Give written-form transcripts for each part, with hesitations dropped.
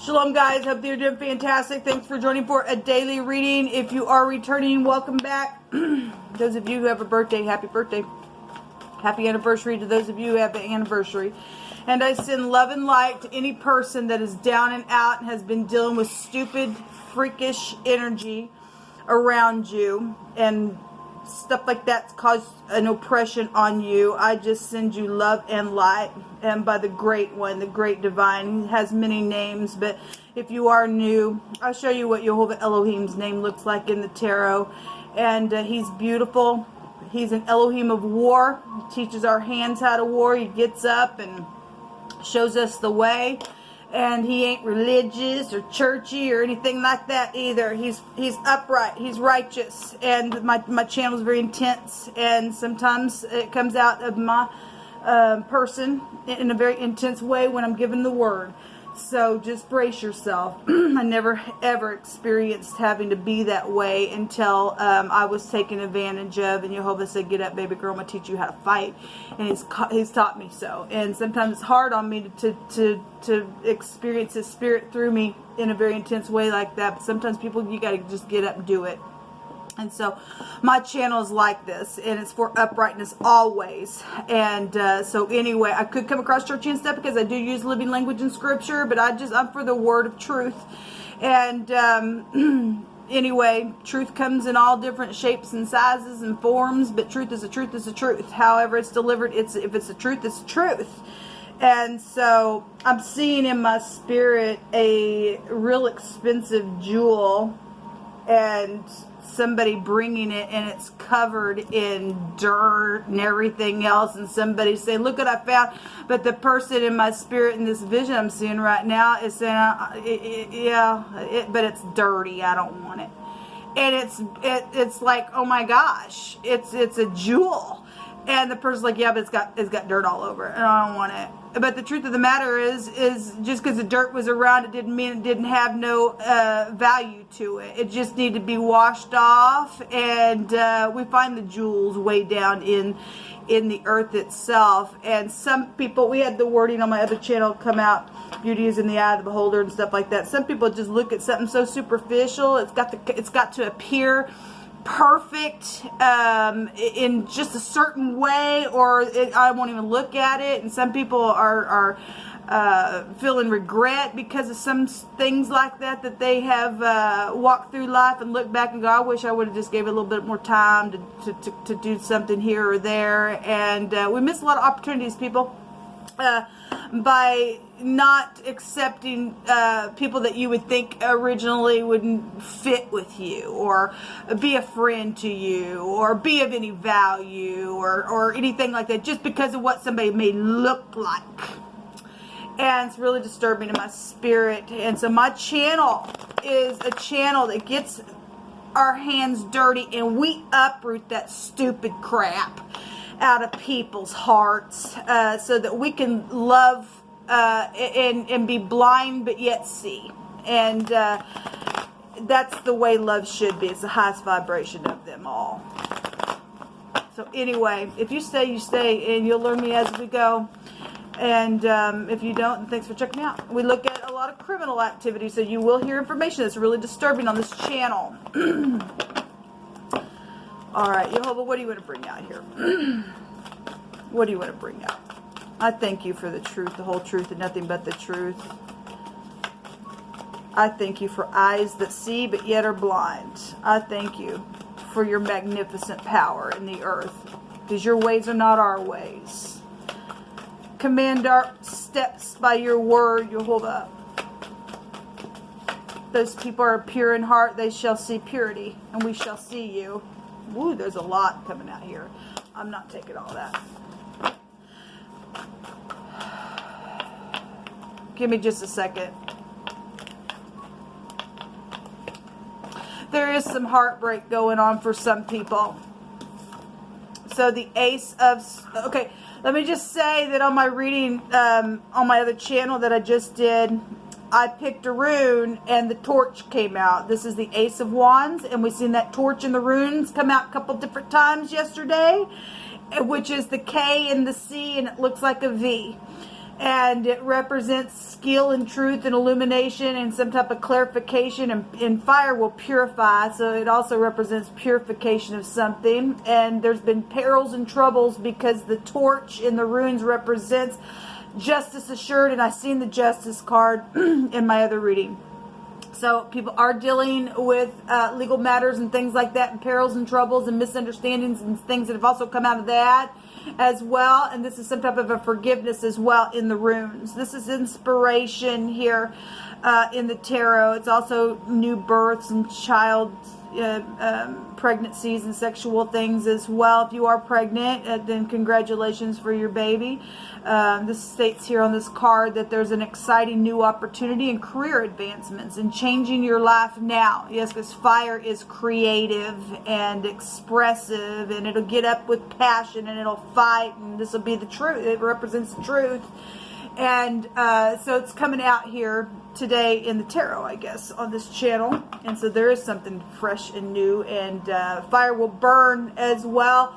Shalom, guys. Hope you're doing fantastic. Thanks for joining for a daily reading. If you are returning, welcome back. Those of you who have a birthday, happy birthday. Happy anniversary to those of you who have an anniversary. And I send love and light to any person that is down and out and has been dealing with stupid, freakish energy around you and stuff like that's caused an oppression on you. I just send you love and light, and by the great one, the great divine. He has many names, but if you are new, I'll show you what Jehovah Elohim's name looks like in the tarot. And he's beautiful. He's an Elohim of war. He teaches our hands how to war. He gets up and shows us the way. And he ain't religious or churchy or anything like that either. He's upright. He's righteous. And my channel is very intense. And sometimes it comes out of my person in a very intense way when I'm given the word. So just brace yourself. I never ever experienced having to be that way until I was taken advantage of, and Jehovah said, "Get up, baby girl, I'm gonna teach you how to fight." And he's taught me so. And sometimes it's hard on me to experience His Spirit through me in a very intense way like that. But sometimes people, you gotta just get up and do it. And so my channel is like this, and it's for uprightness always. And so anyway, I could come across churchy and stuff because I do use living language in scripture, but I'm for the word of truth. And anyway, truth comes in all different shapes and sizes and forms, but truth is a truth is a truth. However it's delivered, if it's a truth, it's a truth. And so I'm seeing in my spirit a real expensive jewel, and somebody bringing it, and it's covered in dirt and everything else, and somebody saying, "Look what I found." But the person in my spirit in this vision I'm seeing right now is saying, but it's dirty, I don't want it. And it's like, oh my gosh, it's a jewel. And the person's like, "Yeah, but it's got dirt all over it, and I don't want it." But the truth of the matter is just because the dirt was around, it didn't mean it didn't have no value to it. It just needed to be washed off, and we find the jewels way down in the earth itself. And some people, we had the wording on my other channel come out, beauty is in the eye of the beholder and stuff like that. Some people just look at something so superficial. It's got to appear perfect in just a certain way, or I won't even look at it. And some people are feeling regret because of some things like that they have walked through life and look back and go, "I wish I would have just gave it a little bit more time to do something here or there." And we miss a lot of opportunities, people, by not accepting people that you would think originally wouldn't fit with you, or be a friend to you, or be of any value, or anything like that, just because of what somebody may look like. And it's really disturbing in my spirit. And so my channel is a channel that gets our hands dirty, and we uproot that stupid crap out of people's hearts, so that we can love and be blind but yet see. And that's the way love should be. It's the highest vibration of them all. So anyway, if you stay, you stay, and you'll learn me as we go. And if you don't, then thanks for checking me out. We look at a lot of criminal activity, so you will hear information that's really disturbing on this channel. All right, Jehovah, what do you want to bring out here? What do you want to bring out? I thank you for the truth, the whole truth, and nothing but the truth. I thank you for eyes that see but yet are blind. I thank you for your magnificent power in the earth, because your ways are not our ways. Command our steps by your word, Jehovah. Those people are pure in heart, they shall see purity, and we shall see you. Woo, there's a lot coming out here. I'm not taking all that. Give me just a second. There is some heartbreak going on for some people. So the Ace of... Okay, let me just say that on my reading, on my other channel that I just did, I picked a rune and the torch came out. This is the Ace of Wands, and we've seen that torch and the runes come out a couple different times yesterday, which is the K and the C, and it looks like a V. And it represents skill and truth and illumination and some type of clarification, and fire will purify, so it also represents purification of something. And there's been perils and troubles because the torch in the runes represents justice assured, and I seen the justice card in my other reading. So people are dealing with legal matters and things like that, and perils and troubles and misunderstandings and things that have also come out of that as well. And this is some type of a forgiveness as well in the runes. This is inspiration here in the tarot. It's also new births and child pregnancies and sexual things as well. If you are pregnant, then congratulations for your baby. This states here on this card that there's an exciting new opportunity and career advancements and changing your life now. Yes, because fire is creative and expressive, and it'll get up with passion and it'll fight, and this will be the truth. It represents the truth. And so it's coming out here today in the tarot, I guess, on this channel. And so there is something fresh and new, and fire will burn as well.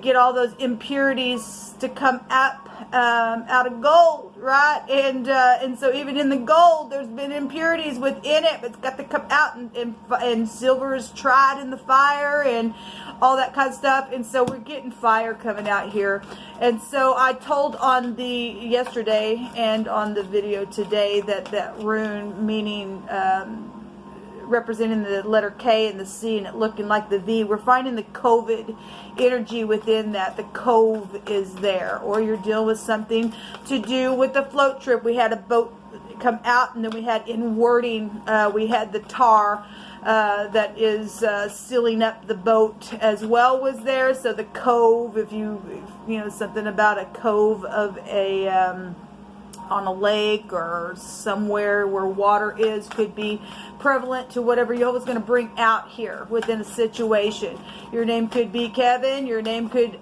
Get all those impurities to come up out of gold, right? And so even in the gold, there's been impurities within it, but it's got to come out, and silver is tried in the fire and all that kind of stuff. And so we're getting fire coming out here. And so I told on the yesterday and on the video today that rune meaning representing the letter K and the C and it looking like the V, we're finding the COVID energy within that. The cove is there, or you're dealing with something to do with the float trip. We had a boat come out, and then we had in wording, we had the tar that is sealing up the boat as well was there. So the cove, if you know something about a cove of a on a lake or somewhere where water is, could be prevalent to whatever Jehovah's going to bring out here within a situation. Your name could be Kevin, your name could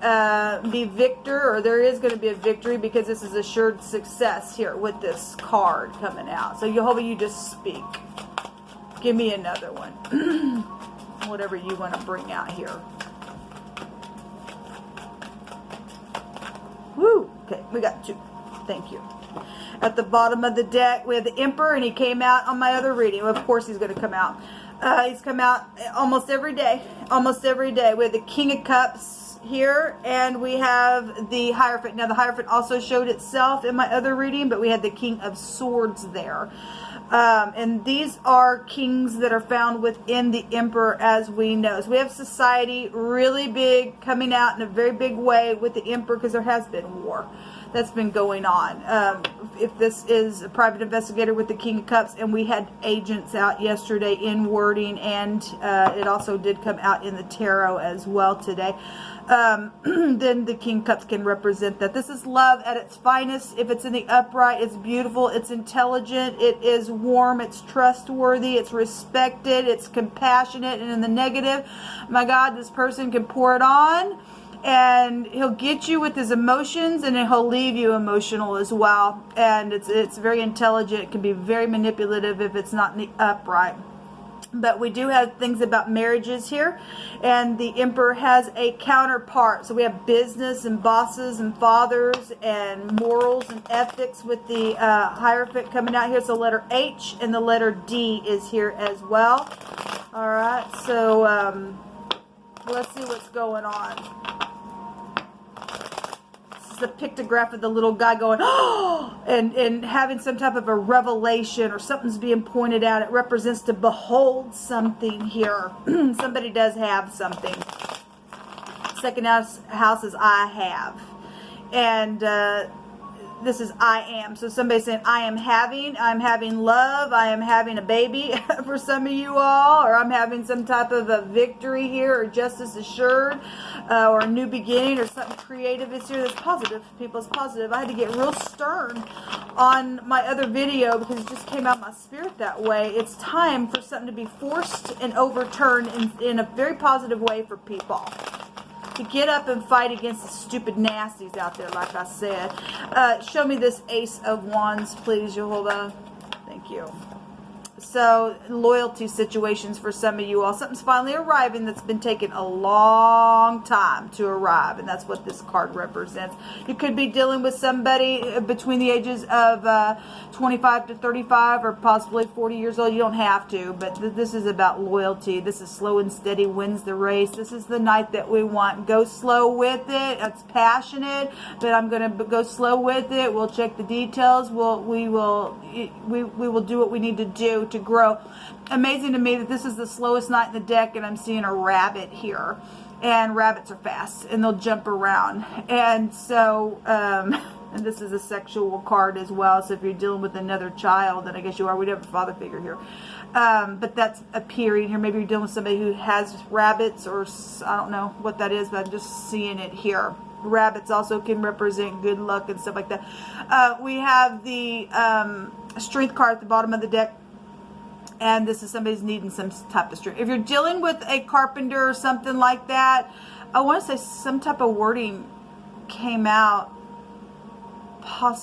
be Victor, or there is going to be a victory because this is assured success here with this card coming out. So Jehovah, you just speak. Give me another one. Whatever you want to bring out here. Woo! Okay, we got two. Thank you. At the bottom of the deck, we have the Emperor, and he came out on my other reading. Well, of course he's going to come out. He's come out almost every day. Almost every day. We have the King of Cups here, and we have the Hierophant. Now, the Hierophant also showed itself in my other reading, but we had the King of Swords there. And these are kings that are found within the Emperor, as we know. So we have society really big, coming out in a very big way with the Emperor, because there has been war that's been going on. If this is a private investigator with the King of Cups, and we had agents out yesterday in wording, and it also did come out in the tarot as well today, then the King of Cups can represent that. This is love at its finest. If it's in the upright, it's beautiful, it's intelligent, it is warm, it's trustworthy, it's respected, it's compassionate. And in the negative, my God, this person can pour it on, and he'll get you with his emotions, and then he'll leave you emotional as well. And it's very intelligent. It can be very manipulative if it's not in the upright. But we do have things about marriages here, and the Emperor has a counterpart. So we have business and bosses and fathers and morals and ethics with the Hierophant coming out here. So letter H and the letter D is here as well. All right, so let's see what's going on. The pictograph of the little guy going, oh, and having some type of a revelation, or something's being pointed out. It represents to behold something here. Somebody does have something. Second house is I have. And this is I am. So somebody's saying I'm having love, I am having a baby for some of you all, or I'm having some type of a victory here, or justice assured, or a new beginning, or something creative is here. That's positive, people. It's positive. I had to get real stern on my other video because it just came out of my spirit that way. It's time for something to be forced and overturned in a very positive way for people. To get up and fight against the stupid nasties out there, like I said. Show me this Ace of Wands, please, Jehovah. Thank you. So loyalty situations for some of you all. Something's finally arriving that's been taking a long time to arrive, and that's what this card represents. You could be dealing with somebody between the ages of 25 to 35 or possibly 40 years old. You don't have to, but this is about loyalty. This is slow and steady wins the race. This is the night that we want. Go slow with it. It's passionate, but I'm going to go slow with it. We'll check the details. We will do what we need to do to grow. Amazing to me that this is the slowest night in the deck, and I'm seeing a rabbit here, and rabbits are fast and they'll jump around, and so and this is a sexual card as well. So if you're dealing with another child, then I guess you are. We have a father figure here, but that's appearing here. Maybe you're dealing with somebody who has rabbits, or I don't know what that is, but I'm just seeing it here. Rabbits also can represent good luck and stuff like that. We have the strength card at the bottom of the deck, and this is somebody's needing some type of strength. If you're dealing with a carpenter or something like that, I want to say some type of wording came out.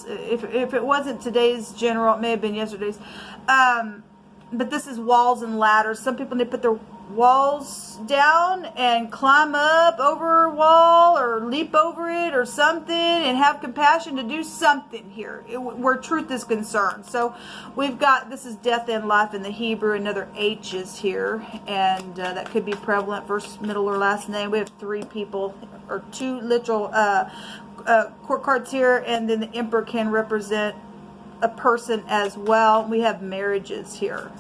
If it wasn't today's general, it may have been yesterday's. But this is walls and ladders. Some people need to put their walls down and climb up over a wall or leap over it or something, and have compassion to do something here where truth is concerned. So we've got, this is death and life in the Hebrew. Another H is here, and that could be prevalent, first, middle, or last name. We have 3 people, or 2 literal court cards here, and then the Emperor can represent a person as well. We have marriages here.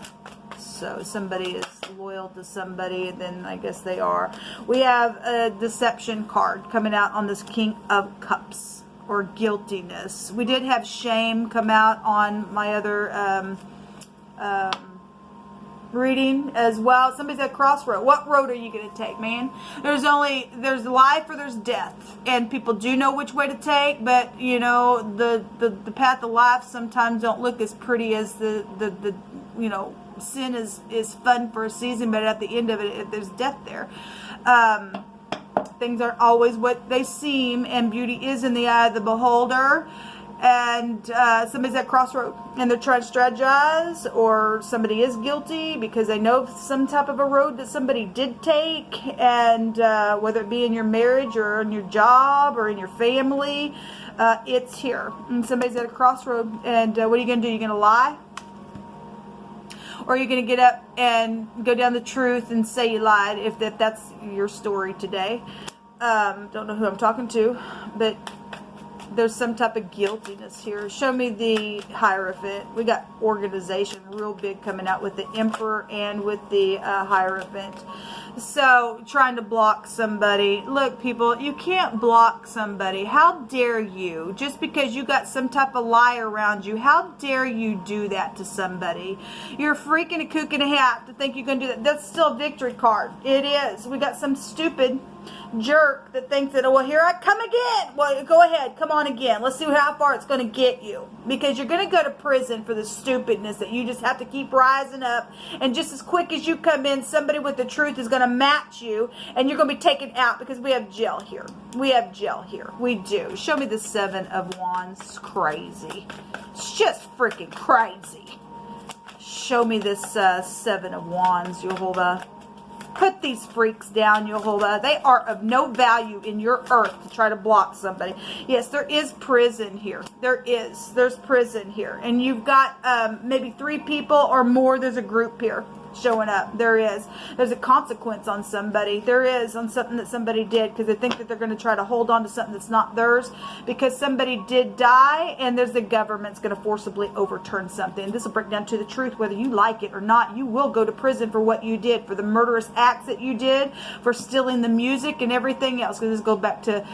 So somebody is loyal to somebody, then I guess they are. We have a deception card coming out on this King of Cups, or guiltiness. We did have shame come out on my other reading as well. Somebody's at crossroad. What road are you going to take, man? There's life or there's death, and people do know which way to take, but you know, the path of life sometimes don't look as pretty as the you know, sin is fun for a season, but at the end of it, there's death there. Things aren't always what they seem, and beauty is in the eye of the beholder. And somebody's at crossroad, and they're trying to strategize, or somebody is guilty because they know some type of a road that somebody did take, and whether it be in your marriage or in your job or in your family, it's here. And somebody's at a crossroad, and what are you going to do? You're going to lie? Or are you going to get up and go down the truth and say you lied, if that's your story today? Don't know who I'm talking to, but there's some type of guiltiness here. Show me the Hierophant. We got organization real big coming out with the Emperor and with the Hierophant. So trying to block somebody. Look, people, you can't block somebody. How dare you? Just because you got some type of lie around you, how dare you do that to somebody? You're freaking a kook and a hat to think you can do that. That's still a victory card. It is. We got some stupid jerk that thinks that, well, here I come again. Well, go ahead, come on again. Let's see how far it's going to get you, because you're going to go to prison for the stupidness that you just have to keep rising up, and just as quick as you come in, somebody with the truth is going to match you, and you're going to be taken out, because we have jail here. We have jail here. We do. Show me the 7 of Wands. It's crazy. It's just freaking crazy. Show me this 7 of Wands, Jehovah. Put these freaks down, Jehovah. They are of no value in your earth to try to block somebody. Yes, there is prison here. There is. There's prison here. And you've got maybe 3 people or more. There's a group here showing up. There is. There's a consequence on somebody. There is, on something that somebody did, because they think that they're going to try to hold on to something that's not theirs, because somebody did die, and there's the government's going to forcibly overturn something. This will break down to the truth, whether you like it or not. You will go to prison for what you did, for the murderous acts that you did, for stealing the music and everything else, because this goes back to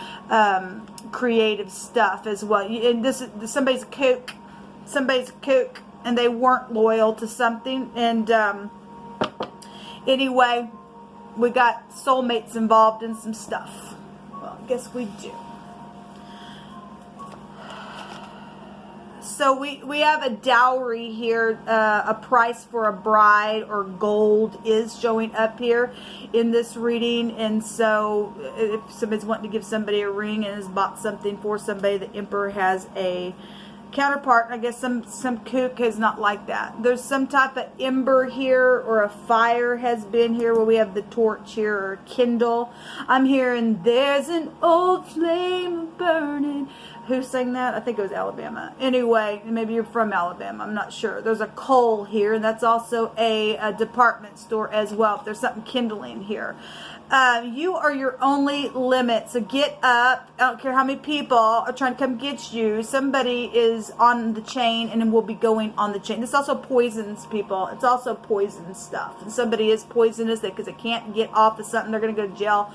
creative stuff as well. And this is somebody's a kook. Somebody's a kook, and they weren't loyal to something, and anyway, we got soulmates involved in some stuff. Well, I guess we do. So we have a dowry here, a price for a bride, or gold is showing up here in this reading. And so if somebody's wanting to give somebody a ring and has bought something for somebody, the Emperor has a counterpart. I guess some kook is not like that. There's some type of ember here, or a fire has been here, where we have the torch here, or kindle. I'm hearing there's an old flame burning. Who sang that? I think it was Alabama. Anyway, maybe you're from Alabama. I'm not sure. There's a coal here, and that's also a department store as well. If there's something kindling here. You are your only limit. So get up. I don't care how many people are trying to come get you. Somebody is on the chain and will be going on the chain. This also poisons people. It's also poison stuff. And somebody is poisonous because they can't get off of something. They're going to go to jail.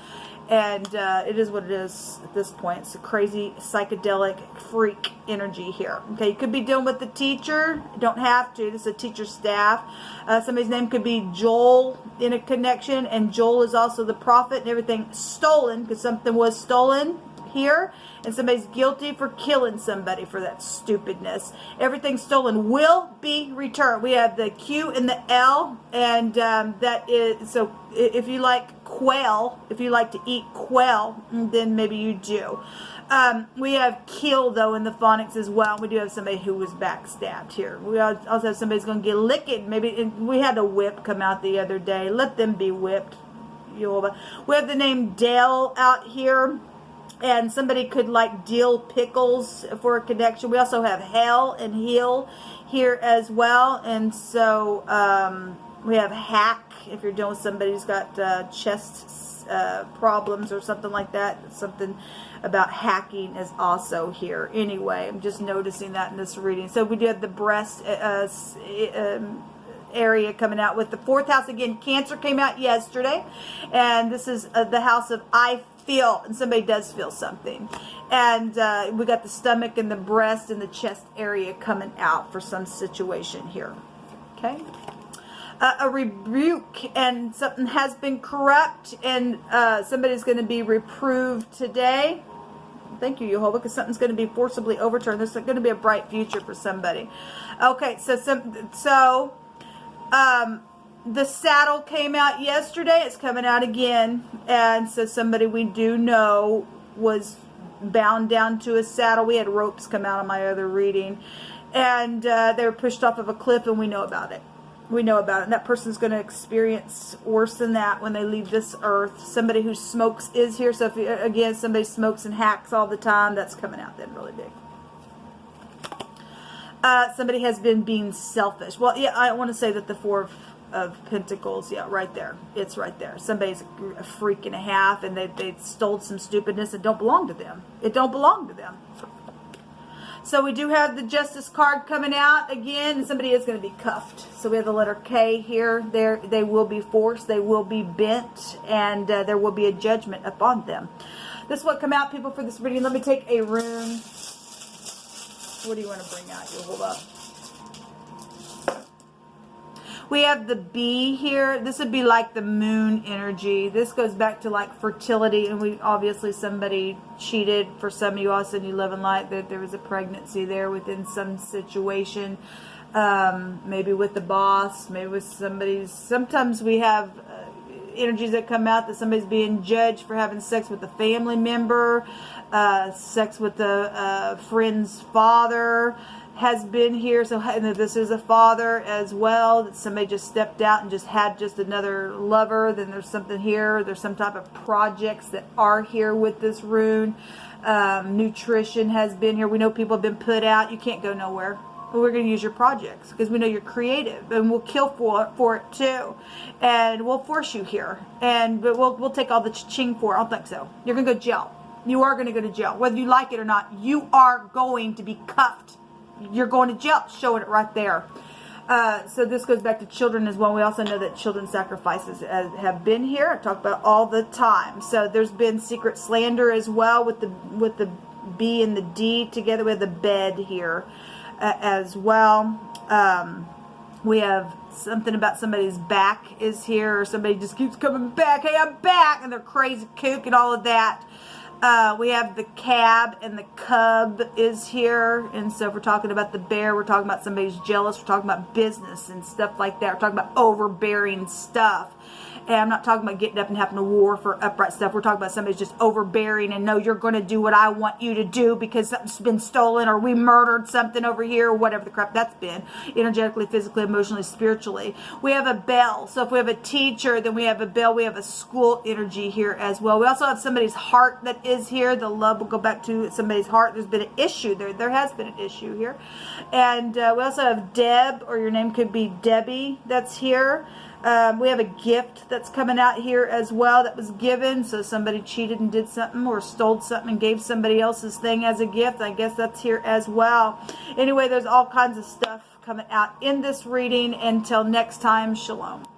And it is what it is at this point. It's a crazy psychedelic freak energy here. Okay, you could be dealing with the teacher. You don't have to. This is a teacher staff. Somebody's name could be Joel in a connection. And Joel is also the prophet, and everything stolen because something was stolen here. And somebody's guilty for killing somebody for that stupidness. Everything stolen will be returned. We have the Q and the L. And that is, so if you like quail, if you like to eat quail, then maybe you do. We have kill, though, in the phonics as well. We do have somebody who was backstabbed here. We also have somebody who's going to get licked. Maybe we had a whip come out the other day. Let them be whipped. We have the name Dale out here. And somebody could like dill pickles for a connection. We also have hell and heal here as well. And so we have hack if you're dealing with somebody who's got chest problems or something like that. Something about hacking is also here. Anyway, I'm just noticing that in this reading. So we do have the breast area coming out with the 4th house. Again, Cancer came out yesterday. And this is the house of I feel, and somebody does feel something. And we got the stomach and the breast and the chest area coming out for some situation here. Okay. A rebuke, and something has been corrupt, and somebody's going to be reproved today. Thank you, Jehovah, because something's going to be forcibly overturned. There's going to be a bright future for somebody. Okay, the saddle came out yesterday. It's coming out again. And so somebody we do know was bound down to a saddle. We had ropes come out on my other reading. And they were pushed off of a cliff, and we know about it. We know about it. And that person's going to experience worse than that when they leave this earth. Somebody who smokes is here. So if again, somebody smokes and hacks all the time, that's coming out then really big. Somebody has been being selfish. Well, yeah, I want to say that the 4 of Pentacles, yeah, right there. It's right there. Somebody's a freak and a half, and they stole some stupidness that don't belong to them. It don't belong to them. So we do have the Justice card coming out again, and somebody is going to be cuffed. So we have the letter K here. They will be forced. They will be bent, and there will be a judgment upon them. This is what come out, people, for this reading. Let me take a rune. What do you want to bring out? You hold up. We have the bee here. This would be like the moon energy. This goes back to like fertility, and we obviously somebody cheated. For some of you also, and you live in light that there was a pregnancy there within some situation. Maybe with the boss, maybe with somebody's. Sometimes we have energies that come out that somebody's being judged for having sex with a family member, sex with a friend's father. Has been here, so this is a father as well, that somebody just stepped out and just had just another lover. Then there's something here, there's some type of projects that are here with this rune. Nutrition has been here. We know people have been put out. You can't go nowhere, but we're going to use your projects because we know you're creative, and we'll kill for it too, and we'll force you here, but we'll take all the ching for it. I don't think so. You're going to go to jail. You are going to go to jail, whether you like it or not. You are going to be cuffed. You're going to jail, showing it right there. So this goes back to children as well. We also know that children's sacrifices have been here. I talk about all the time. So there's been secret slander as well with the B and the D together. We have the bed here as well. We have something about somebody's back is here, or somebody just keeps coming back. Hey, I'm back, and they're crazy kook and all of that. We have the cab, and the cub is here. And so if we're talking about the bear, we're talking about somebody's jealous. We're talking about business and stuff like that. We're talking about overbearing stuff. And I'm not talking about getting up and having a war for upright stuff. We're talking about somebody's just overbearing and no, you're going to do what I want you to do because something's been stolen or we murdered something over here or whatever the crap that's been. Energetically, physically, emotionally, spiritually. We have a bell. So if we have a teacher, then we have a bell. We have a school energy here as well. We also have somebody's heart that is here. The love will go back to somebody's heart. There's been an issue there. There has been an issue here. And we also have Deb, or your name could be Debbie, that's here. We have a gift that's coming out here as well that was given. So somebody cheated and did something or stole something and gave somebody else's thing as a gift. I guess that's here as well. Anyway, there's all kinds of stuff coming out in this reading. Until next time, shalom.